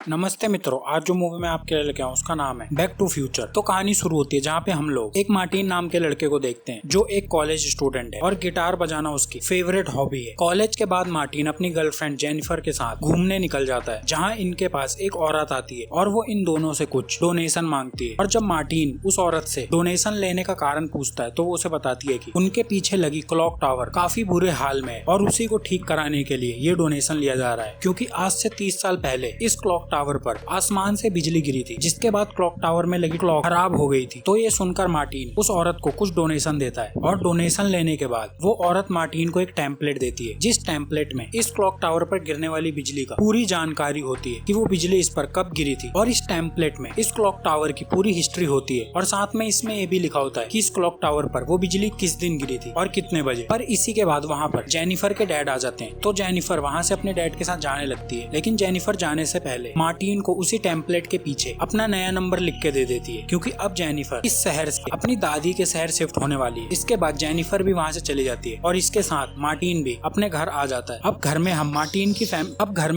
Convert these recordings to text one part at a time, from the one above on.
नमस्ते मित्रों, आज जो मूवी मैं आपके लिए लेके आऊँ उसका नाम है बैक टू फ्यूचर। तो कहानी शुरू होती है जहाँ पे हम लोग एक मार्टिन नाम के लड़के को देखते हैं जो एक कॉलेज स्टूडेंट है और गिटार बजाना उसकी फेवरेट हॉबी है। कॉलेज के बाद मार्टिन अपनी गर्लफ्रेंड जेनिफर के साथ घूमने निकल जाता है जहाँ इनके पास एक औरत आती है और वो इन दोनों से कुछ डोनेशन मांगती है। और जब मार्टिन उस औरत से डोनेशन लेने का कारण पूछता है तो वो उसे बताती है कि उनके पीछे लगी क्लॉक टावर काफी बुरे हाल में है और उसी को ठीक कराने के लिए ये डोनेशन लिया जा रहा है, क्योंकि आज से 30 साल पहले इस क्लॉक टावर पर आसमान से बिजली गिरी थी जिसके बाद क्लॉक टावर में लगी क्लॉक खराब हो गई थी। तो ये सुनकर मार्टिन उस औरत को कुछ डोनेशन देता है और डोनेशन लेने के बाद वो औरत मार्टिन को एक टेम्पलेट देती है जिस टेम्पलेट में इस क्लॉक टावर पर गिरने वाली बिजली का पूरी जानकारी होती है कि वो बिजली इस पर कब गिरी थी। और इस टेम्पलेट में इस क्लॉक टावर की पूरी हिस्ट्री होती है और साथ में इसमें ये भी लिखा होता है कि इस क्लॉक टावर पर वो बिजली किस दिन गिरी थी और कितने बजे। पर इसी के बाद वहाँ पर जेनिफर के डैड आ जाते हैं। तो जेनिफर वहाँ से अपने डैड के साथ जाने लगती है, लेकिन जेनिफर जाने से पहले मार्टिन को उसी टेम्पलेट के पीछे अपना नया नंबर लिख के दे देती है, क्योंकि अब जेनिफर इस शहर से अपनी दादी के शहर शिफ्ट होने वाली है। इसके बाद जेनिफर भी वहाँ से चली जाती है और इसके साथ मार्टिन भी अपने घर आ जाता है। अब घर में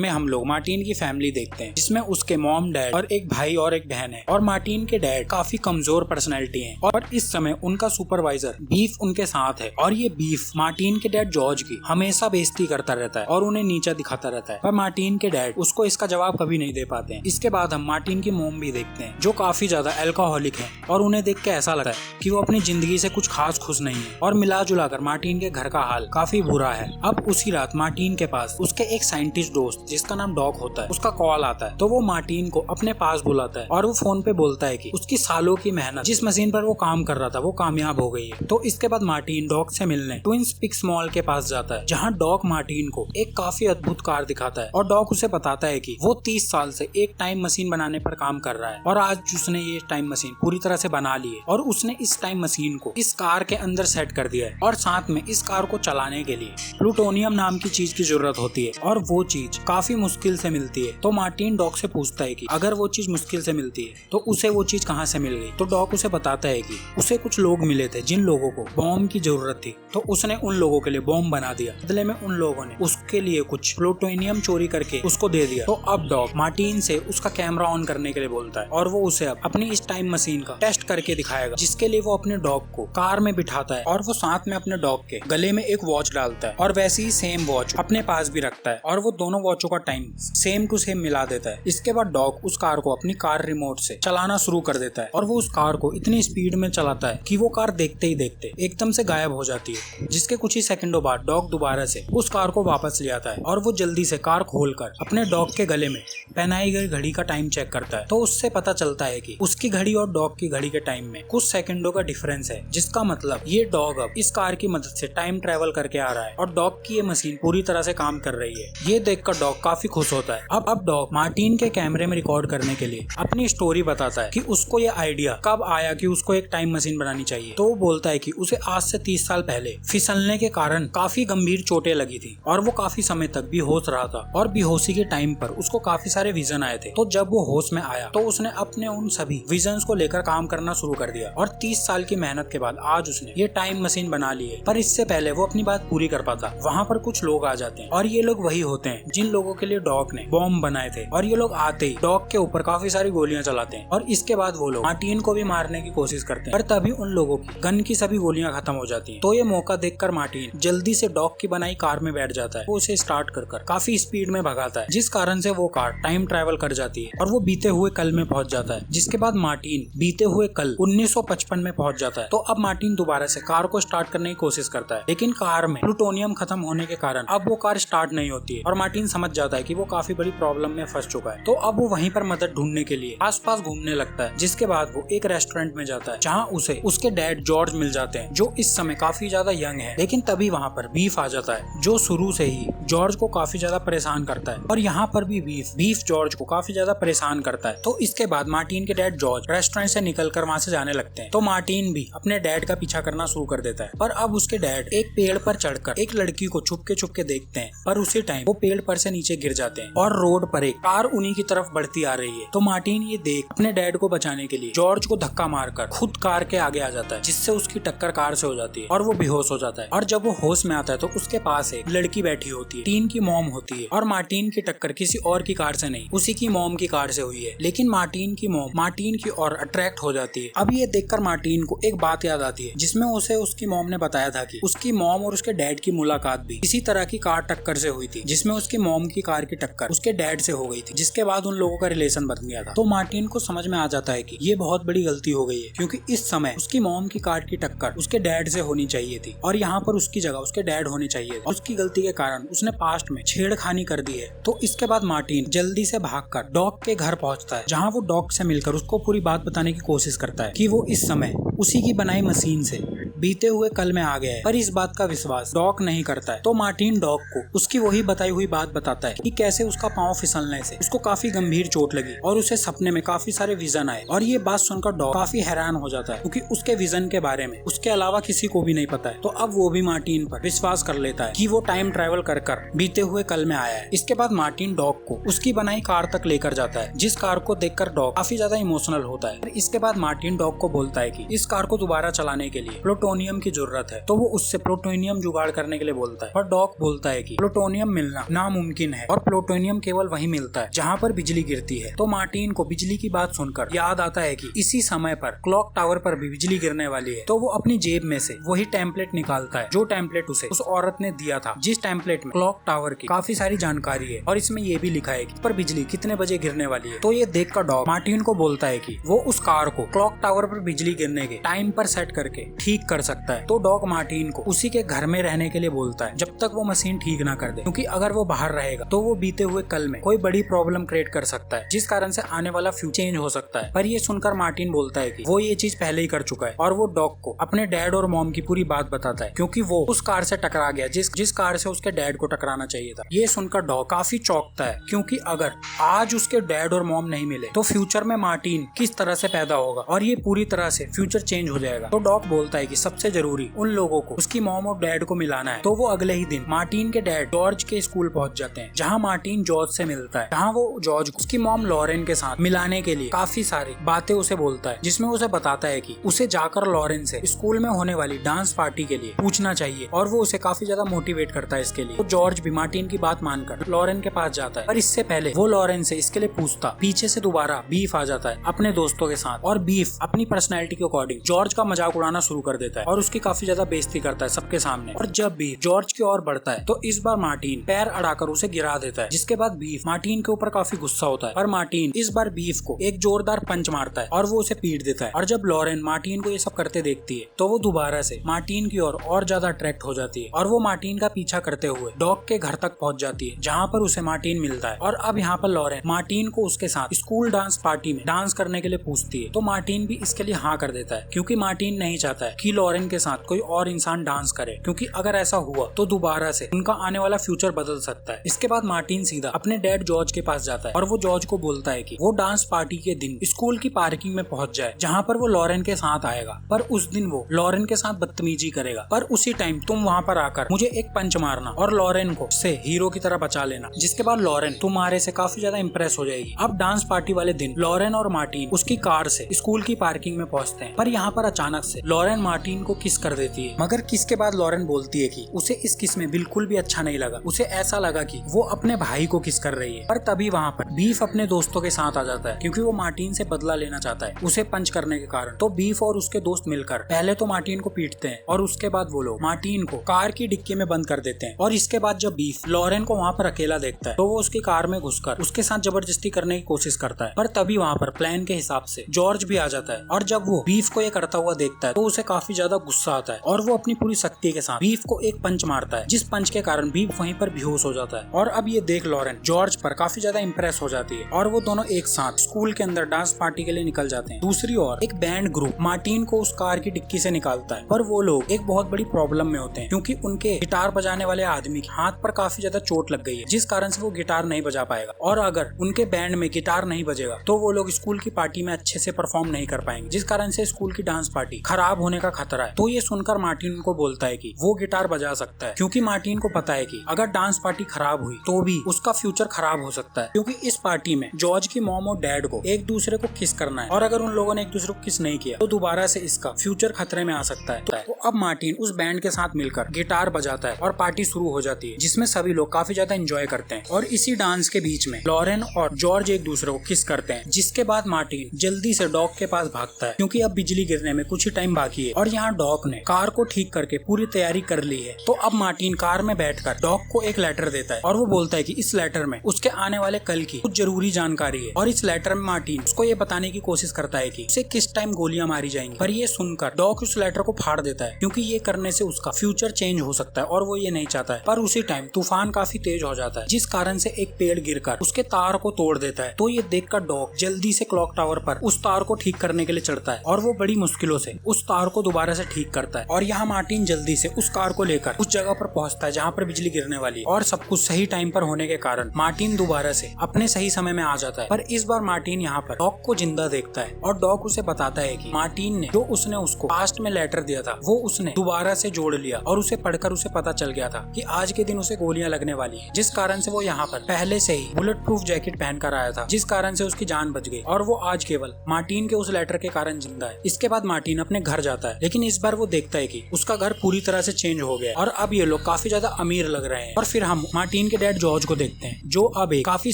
हम लोग मार्टिन की फैमिली देखते हैं जिसमें उसके मॉम डैड और एक भाई और एक बहन है। और मार्टिन के डैड काफी कमजोर पर्सनैलिटी है और इस समय उनका सुपरवाइजर बीफ उनके साथ है। और ये बीफ मार्टिन के डैड जॉर्ज की हमेशा बेइज्जती करता रहता है और उन्हें नीचा दिखाता रहता है, पर मार्टिन के डैड उसको इसका जवाब कभी नहीं दे पाते हैं। इसके बाद हम मार्टिन की मोम भी देखते हैं जो काफी ज्यादा अल्कोहलिक है और उन्हें देख के ऐसा लगता है कि वो अपनी जिंदगी से कुछ खास खुश नहीं है। और मिला जुला कर मार्टिन के घर का हाल काफी बुरा है। अब उसी रात मार्टिन के पास उसके एक साइंटिस्ट दोस्त जिसका नाम डॉक होता है उसका कॉल आता है। तो वो मार्टिन को अपने पास बुलाता है और वो फोन पे बोलता है कि उसकी सालों की मेहनत जिस मशीन पर वो काम कर रहा था वो कामयाब हो गई है। तो इसके बाद मार्टिन डॉक से मिलने ट्विंस पिक्स मॉल के पास जाता है जहाँ डॉक मार्टिन को एक काफी अद्भुत कार दिखाता है और डॉक उसे बताता है कि वो 30 साल से एक टाइम मशीन बनाने पर काम कर रहा है और आज उसने ये टाइम मशीन पूरी तरह से बना ली है और उसने इस टाइम मशीन को इस कार के अंदर सेट कर दिया है। और साथ में इस कार को चलाने के लिए प्लूटोनियम नाम की चीज की जरूरत होती है और वो चीज काफी मुश्किल से मिलती है। तो मार्टिन डॉक से पूछता है कि अगर वो चीज मुश्किल से मिलती है तो उसे वो चीज कहाँ से मिल गई। तो डॉक उसे बताता है कि उसे कुछ लोग मिले थे जिन लोगों को बॉम्ब की जरूरत थी, तो उसने उन लोगों के लिए बॉम्ब बना दिया। बदले में उन लोगों ने उसके लिए कुछ प्लूटोनियम चोरी करके उसको दे दिया। तो अब डॉक मार्टिन से उसका कैमरा ऑन करने के लिए बोलता है और वो उसे अब अपनी इस टाइम मशीन का टेस्ट करके दिखाएगा, जिसके लिए वो अपने डॉग को कार में बिठाता है और वो साथ में अपने डॉग के गले में एक वॉच डालता है और वैसी ही सेम वॉच अपने पास भी रखता है और वो दोनों वॉचों का टाइम सेम टू सेम मिला देता है। इसके बाद डॉग उस कार को अपनी कार रिमोट से चलाना शुरू कर देता है और वो उस कार को इतनी स्पीड में चलाता है कि वो कार देखते ही देखते एकदम से गायब हो जाती है। जिसके कुछ ही सेकंडों बाद डॉग दोबारा से उस कार को वापस ले आता है और वो जल्दी से कार खोलकर अपने डॉग के गले में पहनाई गई घड़ी का टाइम चेक करता है। तो उससे पता चलता है कि उसकी घड़ी और डॉग की घड़ी के टाइम में कुछ सेकंडों का डिफरेंस है, जिसका मतलब ये डॉग अब इस कार की मदद से टाइम ट्रेवल करके आ रहा है और डॉग की ये मशीन पूरी तरह से काम कर रही है। ये देखकर डॉग काफी खुश होता है। अब डॉग मार्टिन के कैमरे में रिकॉर्ड करने के लिए अपनी स्टोरी बताता है कि उसको ये आइडिया कब आया कि उसको एक टाइम मशीन बनानी चाहिए। तो वो बोलता है कि उसे आज से 30 साल पहले फिसलने के कारण काफी गंभीर चोटें लगी थी और वो काफी समय तक बेहोश रहा था और बेहोशी के टाइम पर उसको काफी सारे विजन आए थे। तो जब वो होश में आया तो उसने अपने उन सभी विजन्स को लेकर काम करना शुरू कर दिया और 30 साल की मेहनत के बाद आज उसने ये टाइम मशीन बना ली है। पर इससे पहले वो अपनी बात पूरी कर पाता, वहाँ पर कुछ लोग आ जाते हैं और ये लोग वही होते हैं जिन लोगों के लिए डॉग ने बॉम्ब बनाए थे। और ये लोग आते ही डॉग के ऊपर काफी सारी गोलियां चलाते हैं और इसके बाद वो लोग मार्टिन को भी मारने की कोशिश करते हैं, पर तभी उन लोगों की गन की सभी गोलियां खत्म हो जाती हैं। तो ये मौका देखकर मार्टिन जल्दी से डॉग की बनाई कार में बैठ जाता है। वो उसे स्टार्ट कर काफी स्पीड में भगाता है, जिस कारण से वो कार टाइम ट्रेवल कर जाती है और वो बीते हुए कल में पहुंच जाता है। जिसके बाद मार्टिन बीते हुए कल 1955 में पहुंच जाता है। तो अब मार्टिन दोबारा से कार को स्टार्ट करने की कोशिश करता है, लेकिन कार में प्लूटोनियम खत्म होने के कारण अब वो कार स्टार्ट नहीं होती है और मार्टिन समझ जाता है कि वो काफी बड़ी प्रॉब्लम में फंस चुका है। तो अब वो वहीं पर मदद ढूंढने के लिए आसपास घूमने लगता है। जिसके बाद वो एक रेस्टोरेंट में जाता है जहाँ उसे उसके डैड जॉर्ज मिल जाते हैं जो इस समय काफी ज्यादा यंग है। लेकिन तभी वहाँ पर बीफ आ जाता है जो शुरू से ही जॉर्ज को काफी ज्यादा परेशान करता है और यहाँ पर भी बीफ जॉर्ज को काफी ज्यादा परेशान करता है। तो इसके बाद मार्टिन के डैड जॉर्ज रेस्टोरेंट से निकलकर वहाँ से जाने लगते हैं। तो मार्टिन भी अपने डैड का पीछा करना शुरू कर देता है, पर अब उसके डैड एक पेड़ पर चढ़कर एक लड़की को छुपके देखते हैं, पर उसी टाइम वो पेड़ पर से नीचे गिर जाते हैं और रोड पर एक कार उन्हीं की तरफ बढ़ती आ रही है। तो मार्टिन ये देख अपने डैड को बचाने के लिए जॉर्ज को धक्का मारकर खुद कार के आगे आ जाता है, जिससे उसकी टक्कर कार से हो जाती है और वो बेहोश हो जाता है। और जब वो होश में आता है तो उसके पास एक लड़की बैठी होती है, टीन की मॉम होती है और मार्टिन की टक्कर किसी और की कार से नहीं नहीं, उसी की मॉम की कार से हुई है। लेकिन मार्टिन की मॉम मार्टिन की ओर अट्रैक्ट हो जाती है। अब ये देखकर मार्टिन को एक बात याद आती है जिसमें उसे उसकी मॉम ने बताया था कि उसकी मॉम और उसके डैड की मुलाकात भी इसी तरह की कार टक्कर से हुई थी, जिसमें उसकी मॉम की कार की टक्कर उसके डैड से हो गई थी, जिसके बाद उन लोगों का रिलेशन बन गया था। तो मार्टिन को समझ में आ जाता है कि ये बहुत बड़ी गलती हो गई है, क्योंकि इस समय उसकी मॉम की कार की टक्कर उसके डैड से होनी चाहिए थी और यहाँ पर उसकी जगह उसके डैड होने चाहिए थे। उसकी गलती के कारण उसने पास्ट में छेड़खानी कर दी है। तो इसके बाद मार्टिन जल्दी से भागकर डॉग के घर पहुंचता है, जहाँ वो डॉग से मिलकर उसको पूरी बात बताने की कोशिश करता है कि वो इस समय उसी की बनाई मशीन से बीते हुए कल में आ गया है, पर इस बात का विश्वास डॉग नहीं करता है। तो मार्टिन डॉग को उसकी वही बताई हुई बात बताता है कि कैसे उसका पांव फिसलने से उसको काफी गंभीर चोट लगी और उसे सपने में काफी सारे विजन आए। और ये बात सुनकर डॉग काफी हैरान हो जाता है, क्योंकि उसके विजन के बारे में उसके अलावा किसी को भी नहीं पता है। तो अब वो भी मार्टिन पर विश्वास कर लेता है कि वो टाइम ट्रेवल कर बीते हुए कल में आया है। इसके बाद मार्टिन डॉग को उसकी बनाई कार तक लेकर जाता है, जिस कार को देखकर डॉग काफी ज्यादा इमोशनल होता है। इसके बाद मार्टिन डॉग को बोलता है कि इस कार को दोबारा चलाने के लिए प्लूटोनियम की जरूरत है। तो वो उससे प्लूटोनियम जुगाड़ करने के लिए बोलता है, पर डॉग बोलता है कि प्लूटोनियम मिलना नामुमकिन है और प्लूटोनियम केवल वहीं मिलता है जहाँ पर बिजली गिरती है। तो मार्टिन को बिजली की बात सुनकर याद आता है कि इसी समय पर क्लॉक टावर पर भी बिजली गिरने वाली है। तो वो अपनी जेब में से वही टेम्पलेट निकालता है जो टेम्पलेट उसे उस औरत ने दिया था, जिस टेम्पलेट में क्लॉक टावर की काफी सारी जानकारी है और इसमें ये भी लिखा है कि पर बिजली कितने बजे गिरने वाली है। तो ये देखकर डॉग मार्टिन को बोलता है कि वो उस कार को क्लॉक टावर पर बिजली गिरने के टाइम पर सेट करके ठीक कर सकता है। तो डॉग मार्टिन को उसी के घर में रहने के लिए बोलता है जब तक वो मशीन ठीक ना कर दे, क्योंकि अगर वो बाहर रहेगा तो वो बीते हुए कल में कोई बड़ी प्रॉब्लम क्रिएट कर सकता है, जिस कारण से आने वाला फ्यूचर चेंज हो सकता है। पर ये सुनकर मार्टिन बोलता है कि वो ये चीज पहले ही कर चुका है और वो डॉग को अपने डैड और मॉम की पूरी बात बताता है, क्योंकि वो उस कार से टकरा गया जिस कार से उसके डैड को टकराना चाहिए था। ये सुनकर डॉग काफी चौंकता है, क्योंकि अगर आज उसके डैड और मॉम नहीं मिले तो फ्यूचर में मार्टिन किस तरह से पैदा होगा और ये पूरी तरह से फ्यूचर चेंज हो जाएगा। तो डॉग बोलता है कि सबसे जरूरी उन लोगों को उसकी मॉम और डैड को मिलाना है। तो वो अगले ही दिन मार्टिन के डैड जॉर्ज के स्कूल पहुंच जाते हैं, जहाँ मार्टिन जॉर्ज से मिलता है, जहाँ वो जॉर्ज को उसकी मॉम लॉरेन के साथ मिलाने के लिए काफी सारी बातें उसे बोलता है, जिसमें उसे बताता है कि उसे जाकर लॉरेन से स्कूल में होने वाली डांस पार्टी के लिए पूछना चाहिए और वो उसे काफी ज्यादा मोटिवेट करता है इसके लिए। तो जॉर्ज भी मार्टिन की बात मानकर लॉरेन के पास जाता है, पर इससे पहले वो लॉरेन से इसके लिए पूछता पीछे से दोबारा बीफ आ जाता है अपने दोस्तों के साथ, और बीफ अपनी पर्सनैलिटी के अकॉर्डिंग जॉर्ज का मजाक उड़ाना शुरू कर देता है और उसकी काफी ज्यादा बेइज्जती करता है सबके सामने। और जब बीफ जॉर्ज की ओर बढ़ता है तो इस बार मार्टिन पैर अड़ाकर उसे गिरा देता है, जिसके बाद बीफ मार्टिन के ऊपर काफी गुस्सा होता है, पर मार्टिन इस बार बीफ को एक जोरदार पंच मारता है और वो उसे पीट देता है। और जब लॉरेन मार्टिन को ये सब करते देखती है तो वो दोबारा से मार्टिन की ओर और ज्यादा अट्रैक्ट हो जाती है और वो मार्टिन का पीछा करते हुए डॉग के घर तक पहुंच जाती है, जहाँ पर उसे मार्टिन मिलता है। और अब यहाँ पर लॉरेन मार्टिन को उसके साथ स्कूल डांस पार्टी में डांस करने के लिए पूछती है। तो मार्टिन भी इसके लिए हाँ कर देता है, क्योंकि मार्टिन नहीं चाहता है कि लॉरेन के साथ कोई और इंसान डांस करे, क्योंकि अगर ऐसा हुआ तो दोबारा से उनका आने वाला फ्यूचर बदल सकता है। इसके बाद मार्टिन सीधा अपने डैड जॉर्ज के पास जाता है और वो जॉर्ज को बोलता है कि वो डांस पार्टी के दिन स्कूल की पार्किंग में पहुंच जाए, जहाँ पर वो लॉरेन के साथ आएगा, पर उस दिन वो लॉरेन के साथ बदतमीजी करेगा, पर उसी टाइम तुम वहाँ पर आकर मुझे एक पंच मारना और लॉरेन को से हीरो की तरह बचा लेना, जिसके बाद लॉरेन तुम्हारे से काफी ज्यादा इंप्रेस हो जाएगी। अब डांस पार्टी वाले दिन लॉरेन और मार्टिन उसकी कार से स्कूल की पार्किंग में पहुंचते हैं, पर यहाँ पर अचानक से लॉरेन मार्टिन को किस कर देती है, मगर किस के बाद लॉरेन बोलती है कि उसे इस किस में बिल्कुल भी अच्छा नहीं लगा, उसे ऐसा लगा कि वो अपने भाई को किस कर रही है। पर तभी वहाँ पर बीफ अपने दोस्तों के साथ आ जाता है, क्योंकि वो मार्टिन से बदला लेना चाहता है उसे पंच करने के कारण। तो बीफ और उसके दोस्त मिलकर पहले तो मार्टिन को पीटते हैं और उसके बाद वो लोग मार्टिन को कार की डिक्की में बंद कर देते हैं। और इसके बाद जब बीफ लॉरेन को वहाँ पर अकेला देखता है तो वो उसकी कार में घुसकर उसके साथ जबरदस्ती करने की कोशिश करता है, पर तभी वहाँ पर प्लान के हिसाब से जॉर्ज भी आ जाता है। और जब वो बीफ को ये करता हुआ देखता है तो उसे काफी ज्यादा गुस्सा आता है और वो अपनी पूरी शक्ति के साथ बीफ को एक पंच मारता है, जिस पंच के कारण बीफ वहीं पर बेहोश हो जाता है। और अब ये देख लॉरेन जॉर्ज पर काफी ज्यादा इंप्रेस हो जाती है और वो दोनों एक साथ स्कूल के अंदर डांस पार्टी के लिए निकल जाते हैं। दूसरी ओर एक बैंड ग्रुप मार्टिन को उस कार की डिक्की से निकालता है, पर वो लोग एक बहुत बड़ी प्रॉब्लम में होते हैं, क्योंकि उनके गिटार बजाने वाले आदमी के हाथ पर काफी ज्यादा चोट लग गई है, जिस कारण से वो गिटार नहीं बजा पाएगा। और अगर उनके बैंड में गिटार नहीं बजेगा तो वो लोग स्कूल की पार्टी में अच्छे से परफॉर्म नहीं कर पाएंगे, जिस कारण से स्कूल की डांस पार्टी खराब होने का खतरा है। तो ये सुनकर मार्टिन उनको बोलता है कि वो गिटार बजा सकता है, क्योंकि मार्टिन को पता है कि अगर डांस पार्टी खराब हुई तो भी उसका फ्यूचर खराब हो सकता है, क्योंकि इस पार्टी में जॉर्ज की मॉम और डैड को एक दूसरे को किस करना है और अगर उन लोगों ने एक दूसरे को किस नहीं किया तो दोबारा से इसका फ्यूचर खतरे में आ सकता है। तो अब मार्टिन उस बैंड के साथ मिलकर गिटार बजाता है और पार्टी शुरू हो जाती है, जिसमें सभी लोग काफी ज्यादा एंजॉय करते हैं। और इसी डांस के बीच में लॉरेन और जॉर्ज एक दूसरे को किस करते हैं, जिसके बाद मार्टिन जल्दी से डॉग के पास भागता है, क्योंकि अब बिजली गिरने में कुछ ही टाइम बाकी है। और यहाँ डॉग ने कार को ठीक करके पूरी तैयारी कर ली है। तो अब मार्टिन कार में बैठकर डॉग को एक लेटर देता है और वो बोलता है कि इस लेटर में उसके आने वाले कल की कुछ जरूरी जानकारी है। और इस लेटर में मार्टिन उसको ये बताने की कोशिश करता है कि उसे किस टाइम गोलियां मारी जाएंगी, पर ये सुनकर डॉग उस लेटर को फाड़ देता है, क्योंकि ये करने से उसका फ्यूचर चेंज हो सकता है और वो ये नहीं चाहता है। पर उसी टाइम तूफान काफी तेज हो जाता है, जिस कारण से एक पेड़ गिरकर उसके तार को तोड़ देता है। तो ये देखकर डॉग जल्दी से क्लॉक टावर पर उस तार को ठीक करने के लिए चढ़ता है और वो बड़ी मुश्किलों से उस तार को दोबारा से ठीक करता है। और यहाँ मार्टिन जल्दी से उस कार को लेकर उस जगह पर पहुंचता है जहाँ पर बिजली गिरने वाली है। और सब कुछ सही टाइम पर होने के कारण मार्टिन दोबारा से अपने सही समय में आ जाता है। पर इस बार मार्टिन यहाँ पर डॉग को जिंदा देखता है और डॉग उसे बताता है कि मार्टिन ने जो उसने उसको पास्ट में लेटर दिया था वो उसने दोबारा से जोड़ लिया और उसे पढ़कर उसे पता चल गया था कि आज के दिन उसे गोलियां लगने वाली है, जिस कारण से वो यहाँ पर पहले से ही बुलेट प्रूफ जैकेट पहनकर आया था, जिस कारण से उसकी जान बच गई और वो आज केवल मार्टिन के उस लेटर के कारण जिंदा है। इसके बाद मार्टिन अपने घर जाता है, लेकिन इस बार वो देखता है कि उसका घर पूरी तरह से चेंज हो गया और अब ये लोग काफी ज्यादा अमीर लग रहे हैं। और फिर हम मार्टिन के डैड जॉर्ज को देखते हैं, जो अब एक काफी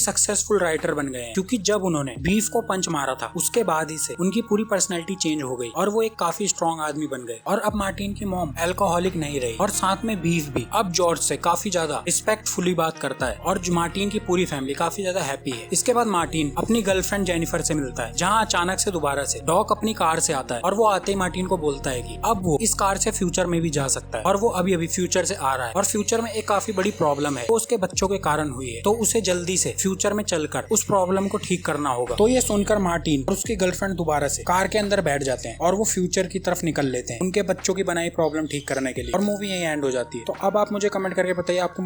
सक्सेसफुल राइटर बन गए हैं, क्योंकि जब उन्होंने बीफ को पंच मारा था उसके बाद ही से उनकी पूरी पर्सनैलिटी चेंज हो गई और वो एक काफी स्ट्रॉन्ग आदमी बन गए। और अब मार्टिन की मॉम अल्कोहलिक नहीं रही और साथ में बीफ भी अब जॉर्ज से काफी ज्यादा रिस्पेक्टफुली बात करता है और मार्टिन की पूरी फैमिली काफी ज्यादा हैप्पी है। इसके बाद मार्टिन अपनी गर्लफ्रेंड जेनिफर से मिलता है, जहाँ अचानक से दोबारा से डॉग अपनी कार से आता है और वो आते ही मार्टिन को बोलता है कि अब वो इस कार से फ्यूचर में भी जा सकता है और वो अभी अभी फ्यूचर से आ रहा है और फ्यूचर में एक काफी बड़ी प्रॉब्लम है, तो उसके बच्चों के कारण हुई है, तो उसे जल्दी से फ्यूचर में चलकर उस प्रॉब्लम को ठीक करना होगा। तो ये सुनकर मार्टिन और उसकी गर्लफ्रेंड दोबारा से कार के अंदर बैठ जाते हैं और वो फ्यूचर की तरफ निकल लेते हैं उनके बच्चों की बनाई प्रॉब्लम ठीक करने के लिए और मूवी यहीं एंड हो जाती है। तो अब आप मुझे कमेंट करके बताइए आपको